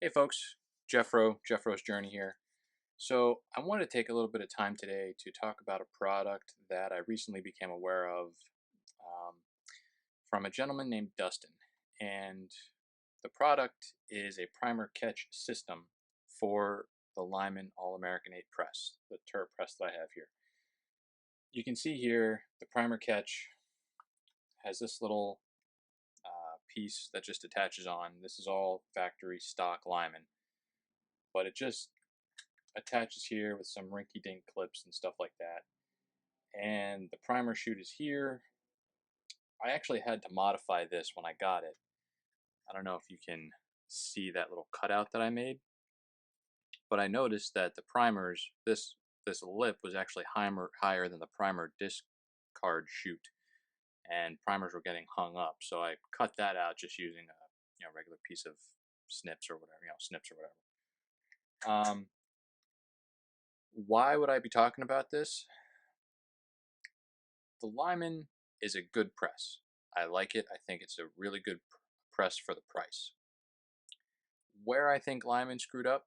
Hey folks, Jeffro's Journey here. So I want to take a little bit of time today to talk about a product that I recently became aware of um, from a gentleman named Dustin. And the product is a primer catch system for the Lyman All American 8 press, the turret press that I have here. You can see here the primer catch has this little piece that just attaches on. This is all factory stock Lyman, but it just attaches here with some rinky-dink clips and stuff like that. And the primer chute is here. I actually had to modify this when I got it. I don't know if you can see that little cutout that I made, but I noticed that the primers, this lip was actually higher than the primer discard chute, and primers were getting hung up. So I cut that out just using a regular piece of snips or whatever, snips or whatever. Why would I be talking about this? The Lyman is a good press. I like it. I think it's a really good press for the price. Where I think Lyman screwed up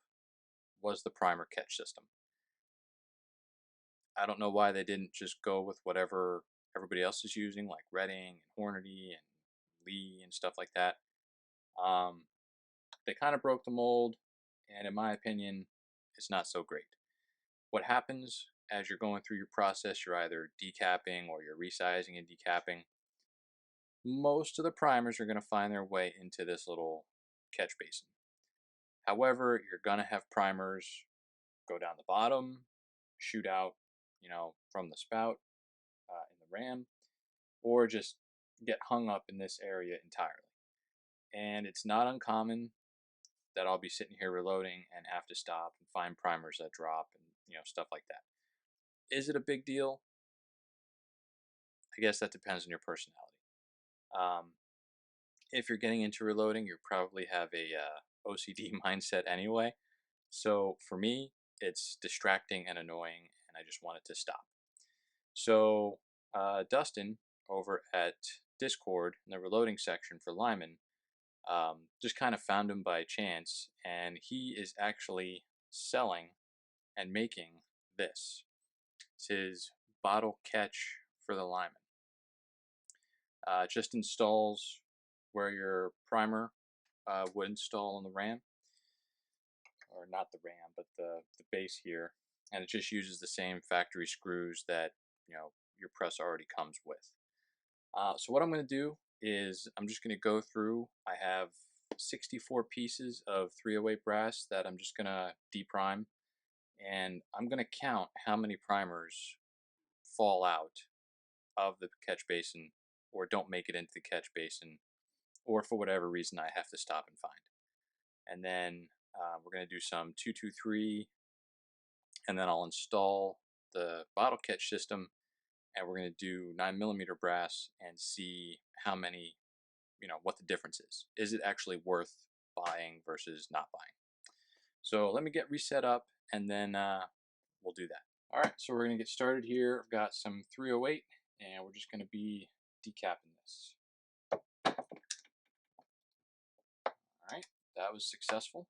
was the primer catch system. I don't know why they didn't just go with whatever everybody else is using, like Redding and Hornady and Lee and stuff like that. They kind of broke the mold, and in my opinion, it's not so great. What happens as you're going through your process, you're either decapping or you're resizing and decapping. Most of the primers are going to find their way into this little catch basin. However, you're going to have primers go down the bottom, shoot out, from the spout in the ram, or just get hung up in this area entirely. And it's not uncommon that I'll be sitting here reloading and have to stop and find primers that drop and stuff like that. Is it a big deal? I guess that depends on your personality. If you're getting into reloading, you probably have a OCD mindset anyway. So for me, it's distracting and annoying, and I just want it to stop. So Dustin over at Discord in the reloading section for Lyman just kind of found him by chance, and he is actually selling and making this. It's his bottle catch for the Lyman. It just installs where your primer would install on the ram, or not the ram, but the base here, and it just uses the same factory screws that your press already comes with. So what I'm going to do is I'm just going to go through. I have 64 pieces of 308 brass that I'm just going to deprime, and I'm going to count how many primers fall out of the catch basin or don't make it into the catch basin, or for whatever reason I have to stop and find. And then we're going to do some 223, and then I'll install the bottle catch system, and we're going to do 9mm brass and see how many, what the difference is. Is it actually worth buying versus not buying? So let me get reset up, and then we'll do that. All right, so we're going to get started here. I've got some 308, and we're just going to be decapping this. All right, that was successful.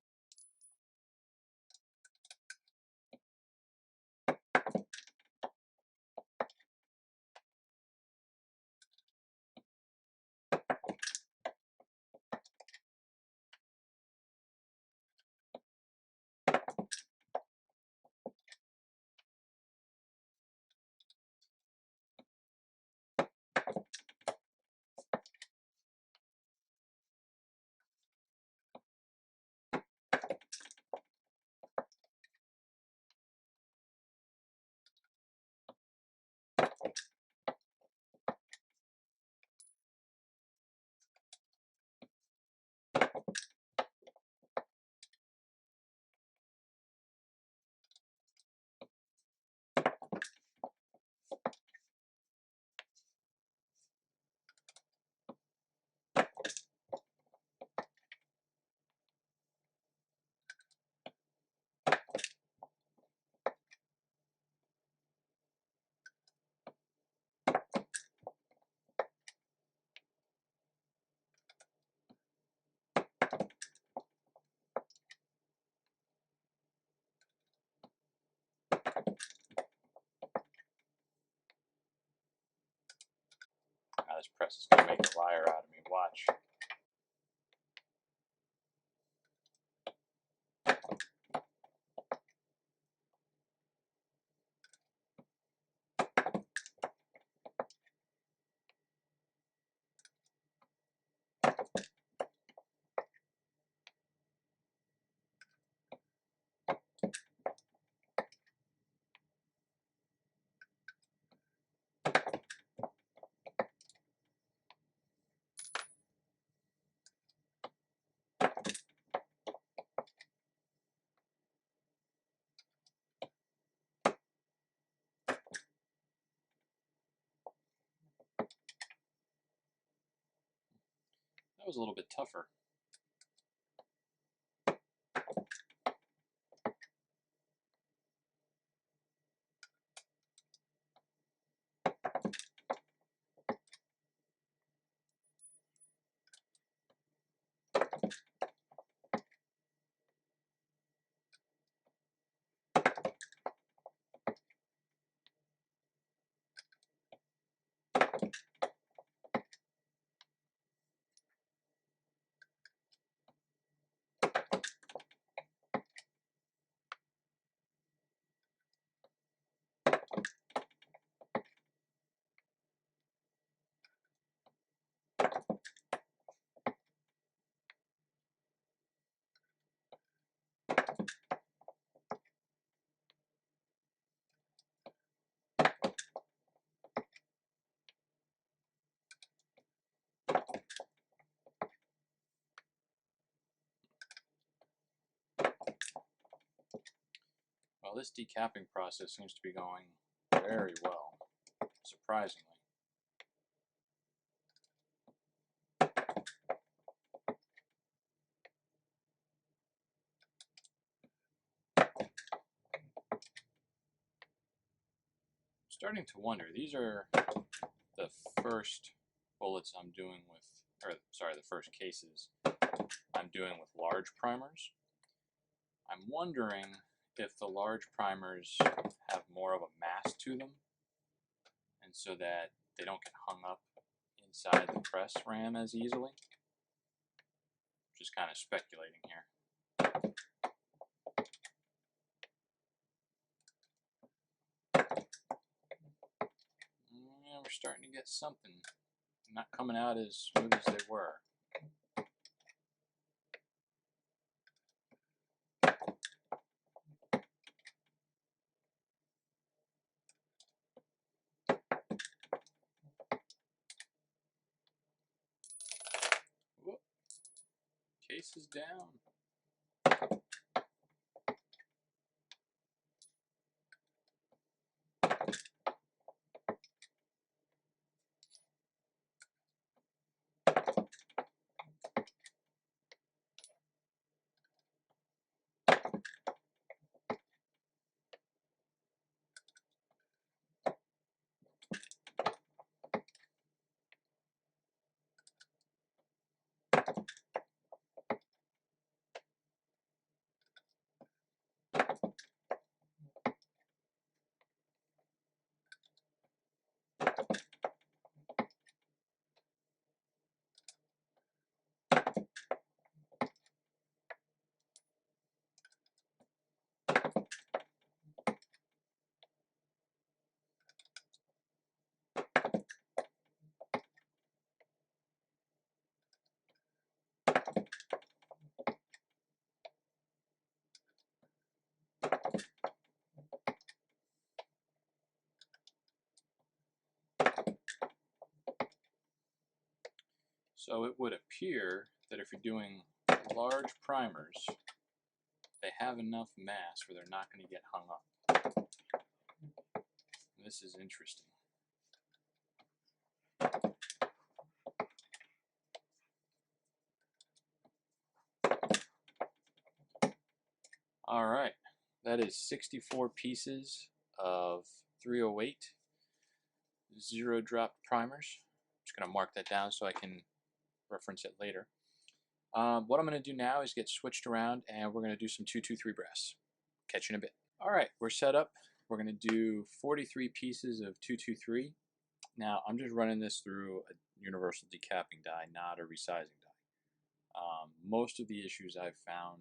this press is going to make a liar out of me. Watch. That was a little bit tougher. Well, this decapping process seems to be going very well, surprisingly. Starting to wonder, these are the first bullets I'm doing with, or sorry, the first cases I'm doing with large primers. I'm wondering if the large primers have more of a mass to them, and so that they don't get hung up inside the press ram as easily. Just kind of speculating here. Yeah, we're starting to get something. Not coming out as smooth as they were. Whoop. Case is down. So it would appear that if you're doing large primers, they have enough mass where they're not going to get hung up. This is interesting. Alright, that is 64 pieces of 308 zero drop primers. I'm just going to mark that down so I can reference it later. What I'm going to do now is get switched around and we're going to do some 223 brass. Catch you in a bit. Alright, we're set up. We're going to do 43 pieces of 223. Now I'm just running this through universal decapping die, not a resizing die. Most of the issues I've found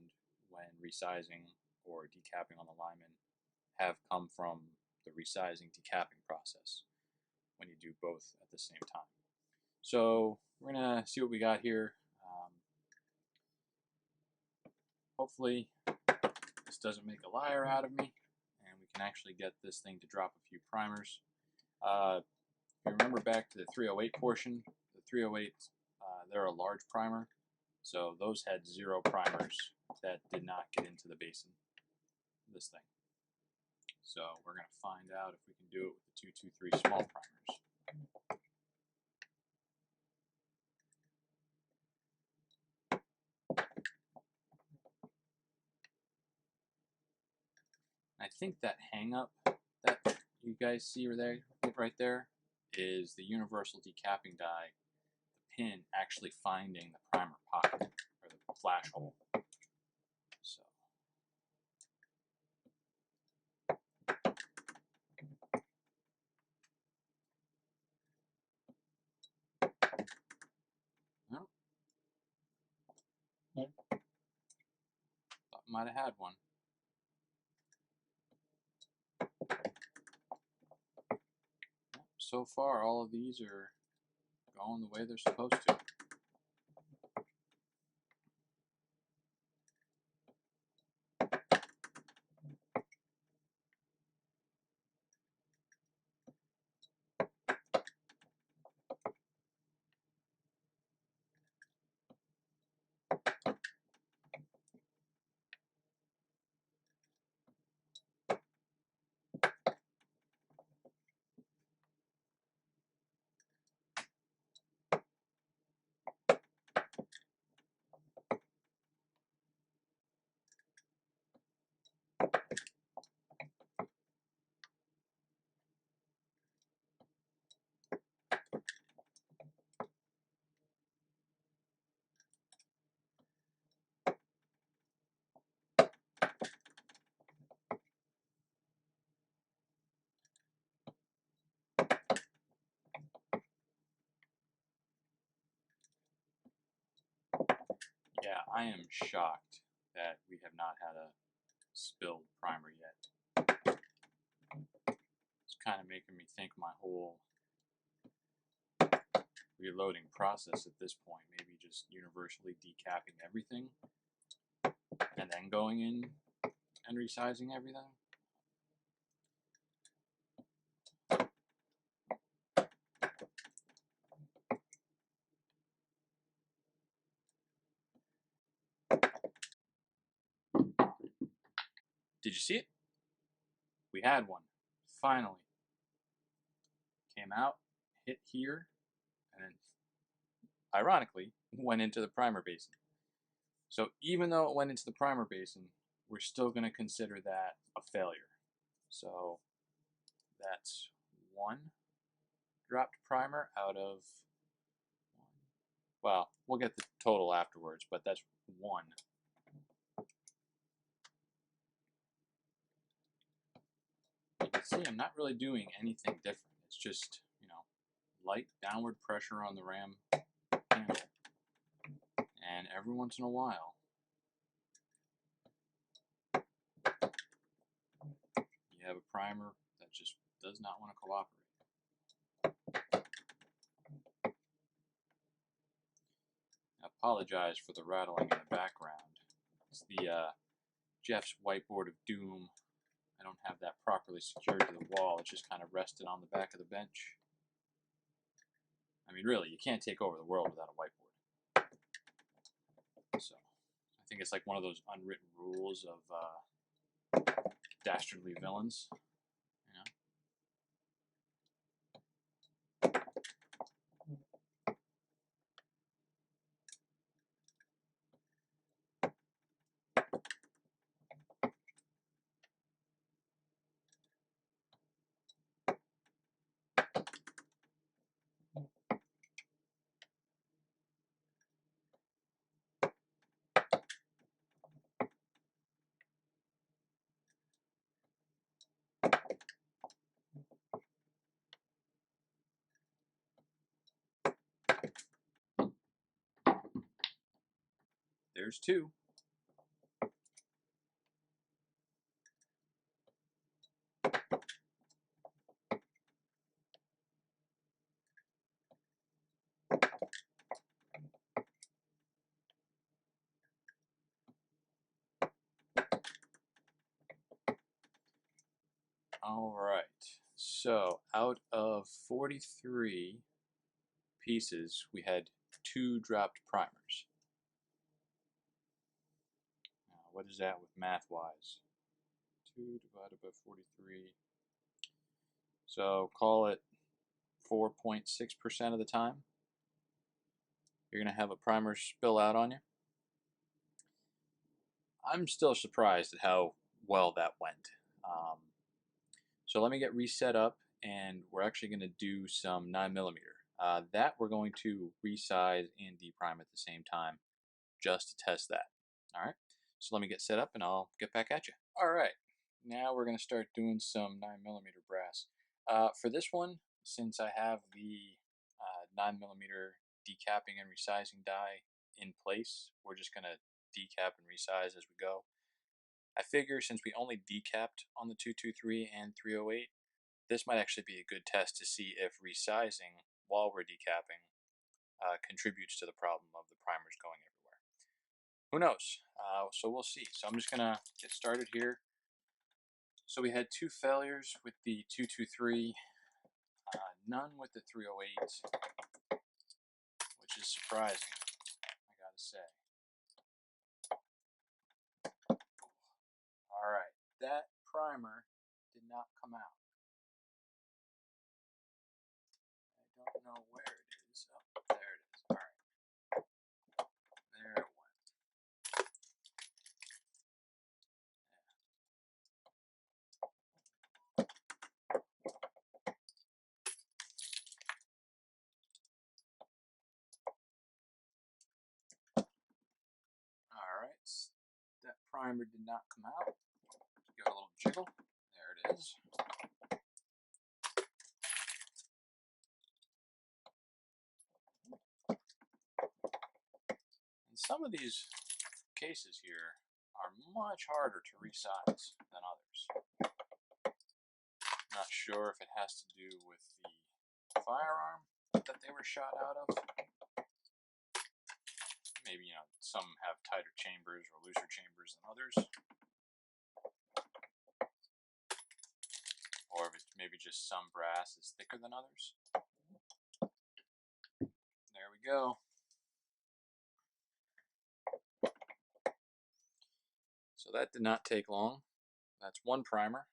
when resizing or decapping on the Lyman have come from the resizing decapping process when you do both at the same time. So we're gonna see what we got here. Hopefully this doesn't make a liar out of me and we can actually get this thing to drop a few primers. If you remember back to the 308 portion, the 308, they're a large primer, so those had 0 primers that did not get into the basin of this thing. So we're going to find out if we can do it with the 223 small primers. I think that hang up that you guys see right there is the universal decapping die, the pin actually finding the primer pocket or the flash hole. So well, thought might have had one. So far, all of these are going the way they're supposed to. Yeah, I am shocked that we have not had a spilled primer yet. It's kind of making me think my whole reloading process at this point, maybe just universally decapping everything and then going in and resizing everything. Did you see it? We had one. Finally. Came out, hit here, and then, ironically, went into the primer basin. So even though it went into the primer basin, we're still going to consider that a failure. So that's 1 dropped primer out of, well, we'll get the total afterwards, but that's 1. You can see I'm not really doing anything different. It's just, light downward pressure on the ram handle. And every once in a while, you have a primer that just does not want to cooperate. I apologize for the rattling in the background. It's the Jeff's whiteboard of doom. I don't have that properly secured to the wall. It's just kind of rested on the back of the bench. I mean, really, you can't take over the world without a whiteboard. So, I think it's like one of those unwritten rules of dastardly villains. There's two. All right, so out of 43 pieces, we had 2 dropped primers. Now, what is that with math-wise? 2 divided by 43. So call it 4.6% of the time you're going to have a primer spill out on you. I'm still surprised at how well that went. So let me get reset up, and we're actually going to do some 9mm. That we're going to resize and deprime at the same time just to test that. All right, so let me get set up and I'll get back at you. All right, now we're going to start doing some 9mm brass. For this one, since I have the 9mm decapping and resizing die in place, we're just going to decap and resize as we go. I figure since we only decapped on the 223 and 308, this might actually be a good test to see if resizing while we're decapping contributes to the problem of the primers going everywhere. Who knows? So we'll see. So I'm just going to get started here. So we had 2 failures with the 223, none with the 308, which is surprising, I gotta say. Alright, that primer did not come out. I don't know where it is. Oh, there it is. Alright. There it went. Alright, that primer did not come out. Give it a little jiggle. There it is. And some of these cases here are much harder to resize than others. Not sure if it has to do with the firearm that they were shot out of. Maybe, some have tighter chambers or looser chambers than others. Or if it's maybe just some brass is thicker than others. There we go. So that did not take long. That's one primer.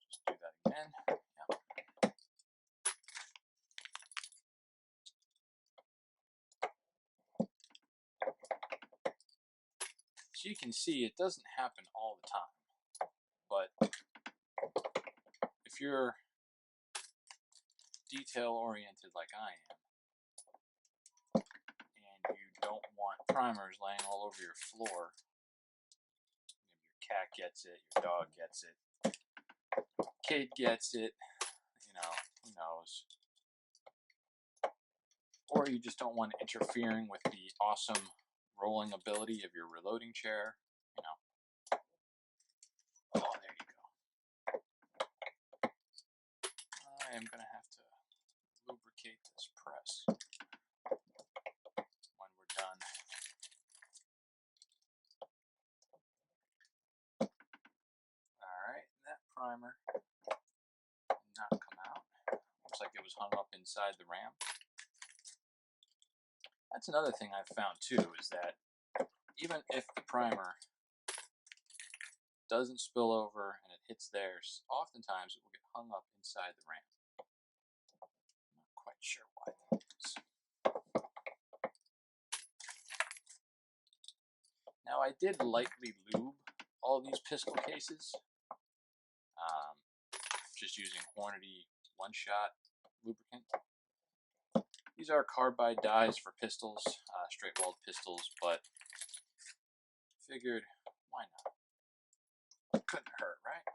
Just do that again. Yep. So you can see it doesn't happen all the time. But if you're detail oriented like I am, and you don't want primers laying all over your floor, maybe your cat gets it, your dog gets it, kid gets it, who knows. Or you just don't want it interfering with the awesome rolling ability of your reloading chair, Oh, there you go. I am going to have to lubricate this press when we're done. Alright, that primer did not come out. Looks like it was hung up inside the RAM. That's another thing I've found too, is that even if the primer doesn't spill over and it hits there, oftentimes it will get hung up inside the RAM. I'm not quite sure why that is. Now I did lightly lube all these pistol cases, just using Hornady one-shot lubricant. These are carbide dies for pistols, straight walled pistols, but figured, why not? Couldn't hurt, right?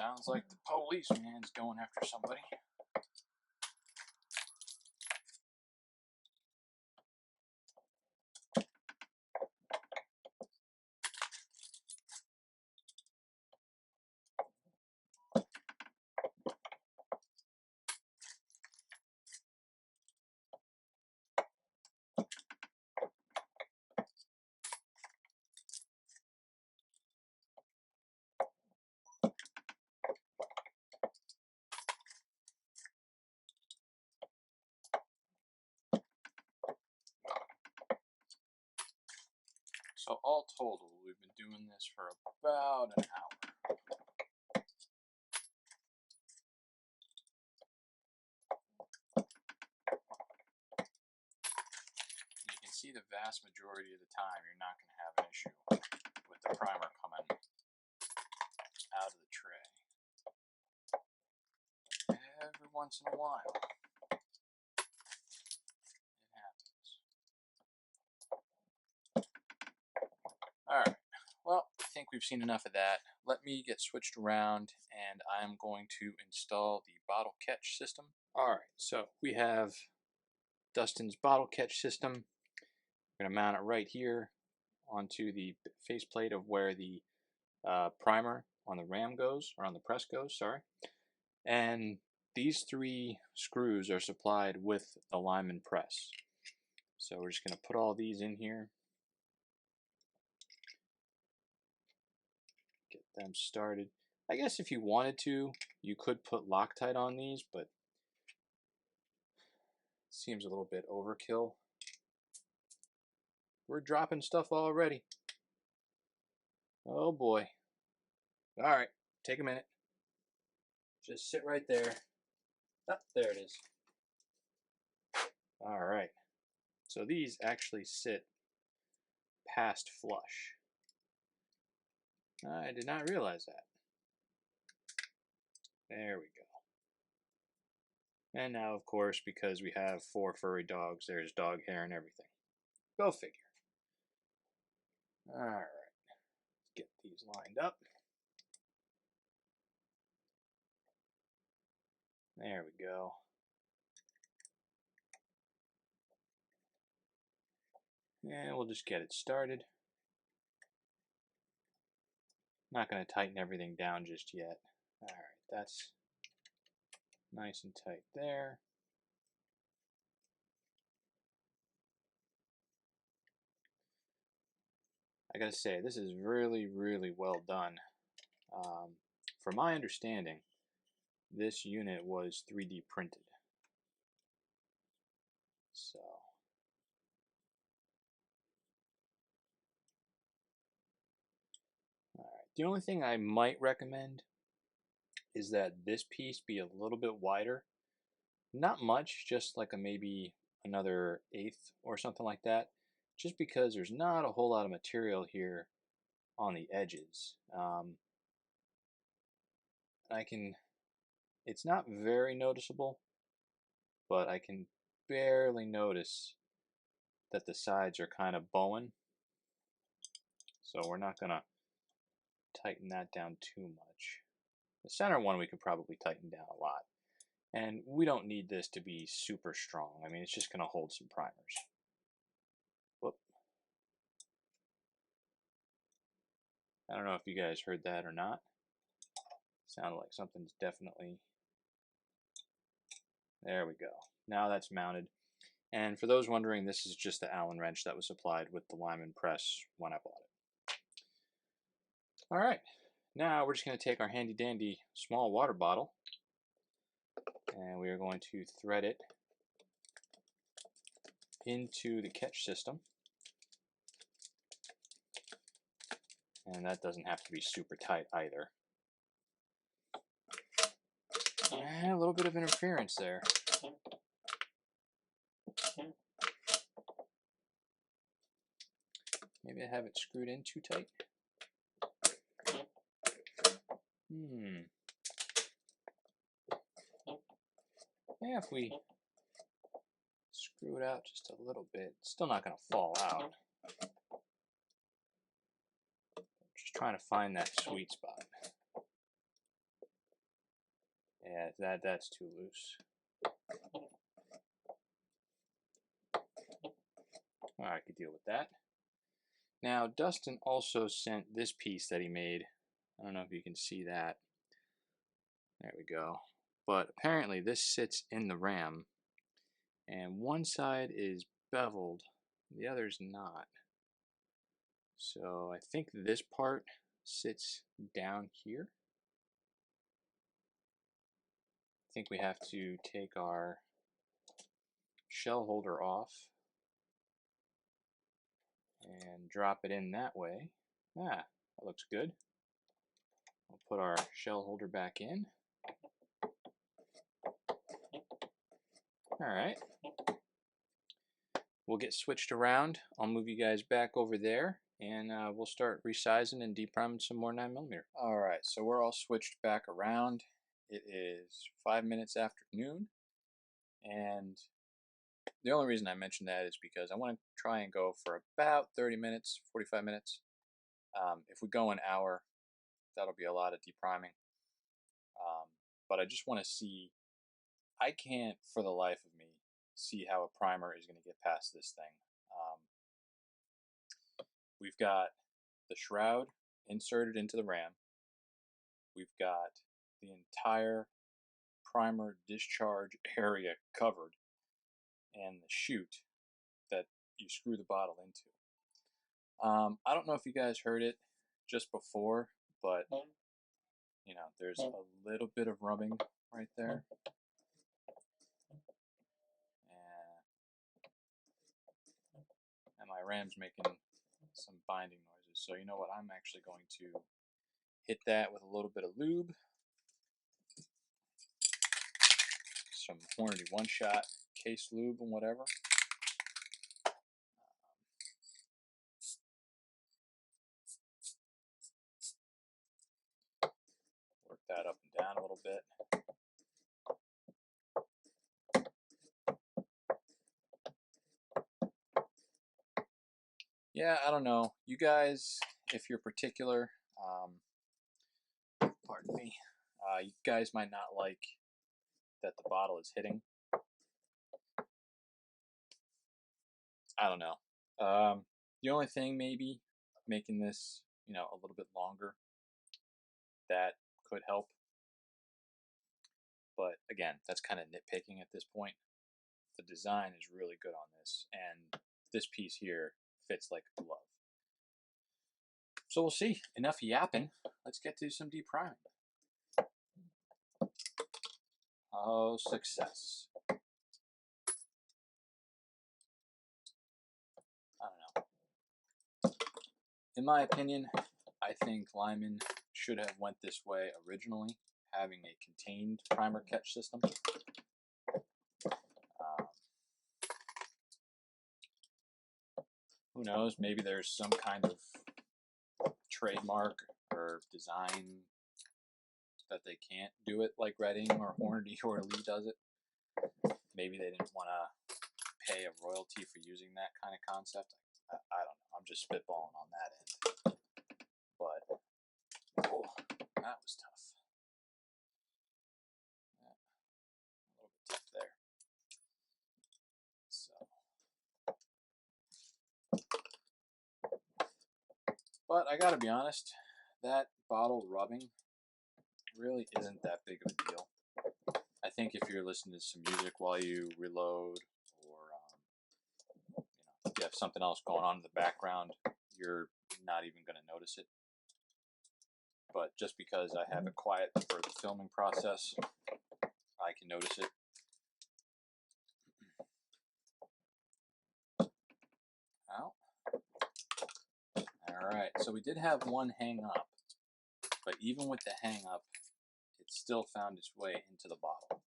Sounds like the policeman's going after somebody. So all told, we've been doing this for about an hour. You can see the vast majority of the time you're not going to have an issue with the primer coming out of the tray. Every once in a while, it happens. Alright, well, I think we've seen enough of that. Let me get switched around and I'm going to install the bottle catch system. Alright, so we have Dustin's bottle catch system. We're going to mount it right here onto the faceplate of where the primer on the ram goes, or on the press goes, sorry. And these 3 screws are supplied with the Lyman press. So we're just going to put all these in here. Get them started. I guess if you wanted to, you could put Loctite on these, but it seems a little bit overkill. We're dropping stuff already. Oh boy. Alright, take a minute. Just sit right there. Oh, there it is. Alright. So these actually sit past flush. I did not realize that. There we go. And now, of course, because we have 4 furry dogs, there's dog hair and everything. Go figure. Alright. Get these lined up. There we go. And we'll just get it started. Not going to tighten everything down just yet. Alright, that's nice and tight there. I gotta say, this is really, really well done. From my understanding, this unit was 3D printed. So, alright. The only thing I might recommend is that this piece be a little bit wider. Not much, just like maybe another 1/8 or something like that. Just because there's not a whole lot of material here on the edges. It's not very noticeable, but I can barely notice that the sides are kind of bowing. So we're not going to tighten that down too much. The center one we could probably tighten down a lot. And we don't need this to be super strong. I mean, it's just going to hold some primers. Whoop. I don't know if you guys heard that or not. Sounded like something's definitely... There we go. Now that's mounted. And for those wondering, this is just the Allen wrench that was supplied with the Lyman press when I bought it. Alright, now we're just going to take our handy dandy small water bottle and we are going to thread it into the catch system. And that doesn't have to be super tight either. And a little bit of interference there. Maybe I have it screwed in too tight. Yeah, if we screw it out just a little bit, it's still not going to fall out. Just trying to find that sweet spot. Yeah, that's too loose. I could deal with that. Now, Dustin also sent this piece that he made. I don't know if you can see that. There we go. But apparently this sits in the RAM, and one side is beveled, the other's not. So I think this part sits down here. I think we have to take our shell holder off and drop it in that way. Ah, that looks good. We'll put our shell holder back in. Alright. We'll get switched around. I'll move you guys back over there, and we'll start resizing and depriming some more 9mm. Alright, so we're all switched back around. It is 5 minutes after noon, and the only reason I mention that is because I want to try and go for about 30 minutes, 45 minutes. If we go an hour, that'll be a lot of depriming. But I just want to see, I can't for the life of me see how a primer is going to get past this thing. We've got the shroud inserted into the RAM. We've got the entire primer discharge area covered, and the chute that you screw the bottle into. I don't know if you guys heard it just before, but you know, there's a little bit of rubbing right there. And my RAM's making some binding noises. So you know what, I'm actually going to hit that with a little bit of lube. Some Hornady one-shot case lube and whatever. Work that up and down a little bit. Yeah, I don't know. You guys, if you're particular, pardon me, you guys might not like that the bottle is hitting. I don't know. The only thing maybe making this, you know, a little bit longer, that could help. But again, that's kind of nitpicking at this point. The design is really good on this, and this piece here fits like a glove. So we'll see. Enough yapping. Let's get to some depriming. Oh, success. I don't know. In my opinion, I think Lyman should have went this way originally, having a contained primer catch system. Who knows, maybe there's some kind of trademark or design that they can't do it like Redding or Hornady or Lee does it. Maybe they didn't want to pay a royalty for using that kind of concept. I don't know. I'm just spitballing on that end. But, oh, that was tough. Yeah, a little bit tough there. But I gotta be honest, that bottle rubbing really isn't that big of a deal. I think if you're listening to some music while you reload, or you know, if you have something else going on in the background, you're not even going to notice it. But just because I have it quiet for the filming process, I can notice it. Ow. Alright, so we did have one hang up, but even with the hang up, it still found its way into the bottle.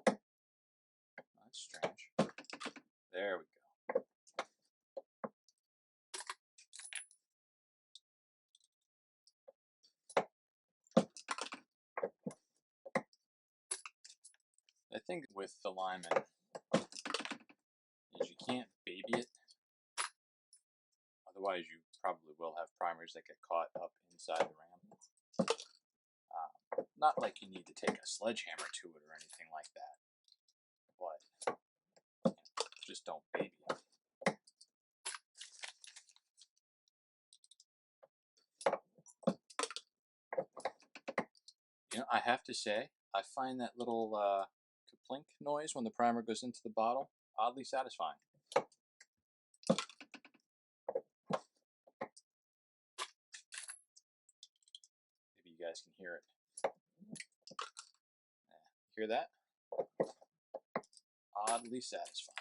That's strange. There we go. The thing with the Lyman is you can't baby it, otherwise you probably will have primers that get caught up inside the RAM. Not like you need to take a sledgehammer to it or anything like that, but just don't baby it. You know, I have to say, I find that little kaplink noise when the primer goes into the bottle oddly satisfying. Maybe you guys can hear it. Hear that? Oddly satisfying.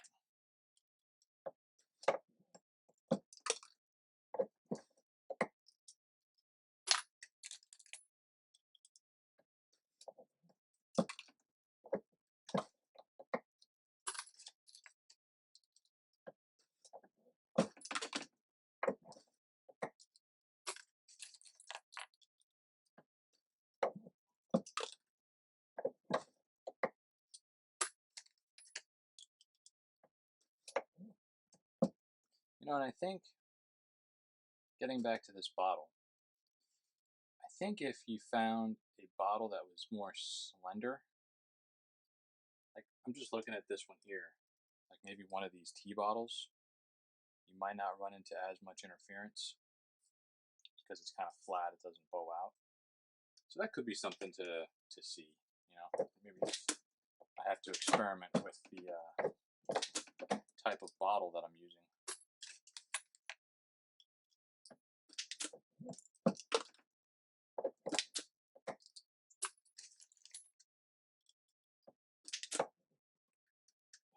You know, and I think, getting back to this bottle, I think if you found a bottle that was more slender, like I'm just looking at this one here, like maybe one of these tea bottles, you might not run into as much interference because it's kind of flat, it doesn't bow out. So that could be something to see, you know, maybe I have to experiment with the type of bottle that I'm using.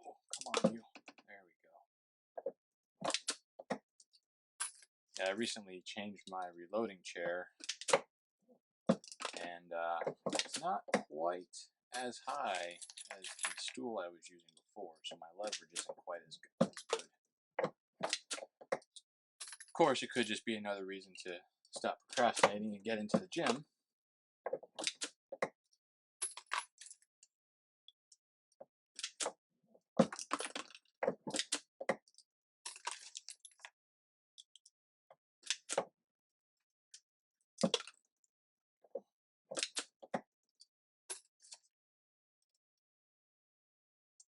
Oh, come on, you. There we go. Yeah, I recently changed my reloading chair, and it's not quite as high as the stool I was using before, so my leverage isn't quite as good. Of course, it could just be another reason to stop procrastinating and get into the gym.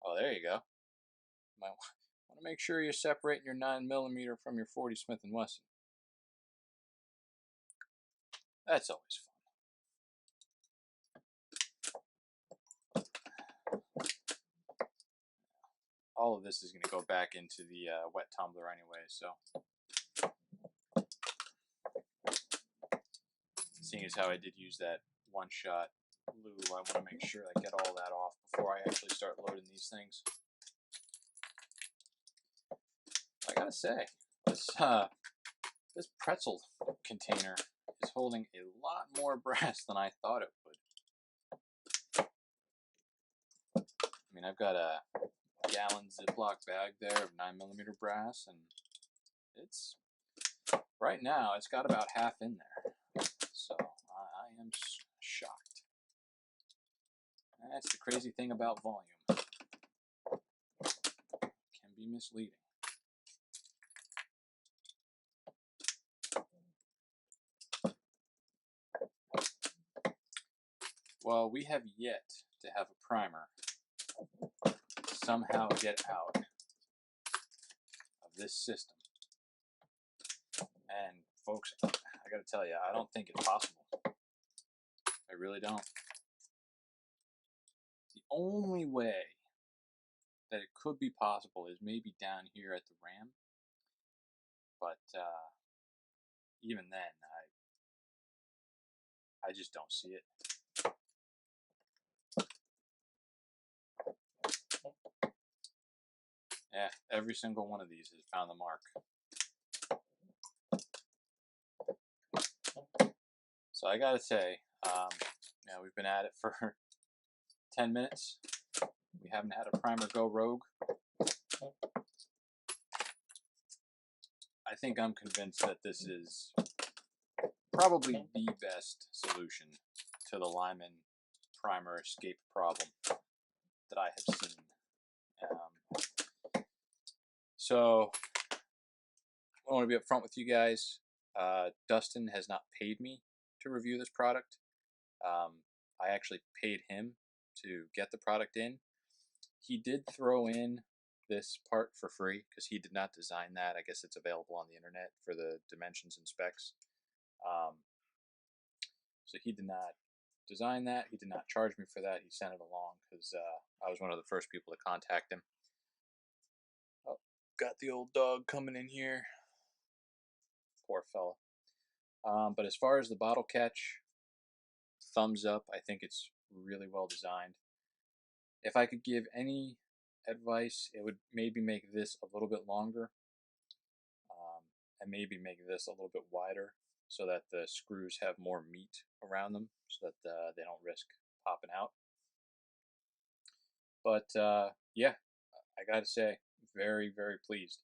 Oh, there you go. Might want to make sure you're separating your 9mm from your 40 Smith & Wesson. That's always fun. All of this is going to go back into the wet tumbler anyway, so seeing as how I did use that one-shot lube, I want to make sure I get all that off before I actually start loading these things. I gotta say, this pretzel container is holding a lot more brass than I thought it would. I mean, I've got a gallon Ziploc bag there of 9mm brass, and it's, right now, it's got about half in there. So I am shocked. That's the crazy thing about volume. It can be misleading. Well, we have yet to have a primer somehow get out of this system. And folks, I gotta tell you, I don't think it's possible. I really don't. The only way that it could be possible is maybe down here at the RAM. But even then, I just don't see it. Yeah, every single one of these has found the mark. So I gotta say, yeah, we've been at it for 10 minutes. We haven't had a primer go rogue. I think I'm convinced that this is probably the best solution to the Lyman Primer escape problem that I have seen. So, I want to be upfront with you guys. Dustin has not paid me to review this product. I actually paid him to get the product in. He did throw in this part for free because he did not design that. I guess it's available on the internet for the dimensions and specs. Um, so he did not design that. He did not charge me for that. He sent it along because I was one of the first people to contact him. Oh, got the old dog coming in here. Poor fella. But as far as the bottle catch, thumbs up. I think it's really well designed. If I could give any advice, it would maybe make this a little bit longer, and maybe make this a little bit wider so that the screws have more meat around them so that they don't risk popping out. But yeah, I gotta say, very, very pleased.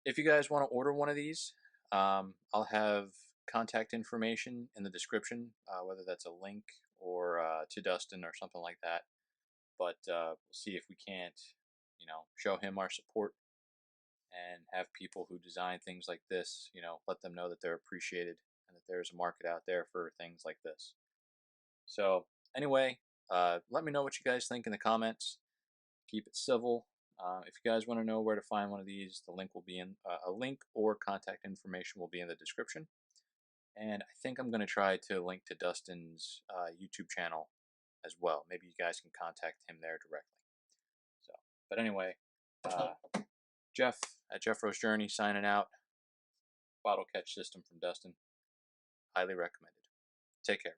If you guys want to order one of these, I'll have contact information in the description, whether that's a link or to Dustin or something like that. But we'll see if we can't, show him our support and have people who design things like this, let them know that they're appreciated and that there's a market out there for things like this. So anyway, let me know what you guys think in the comments. Keep it civil. If you guys want to know where to find one of these, the link will be in a link or contact information will be in the description. And I think I'm going to try to link to Dustin's YouTube channel as well. Maybe you guys can contact him there directly. So, but anyway, Jeff at JeffRo'sJourney signing out. Bottle catch system from Dustin. Highly recommended. Take care.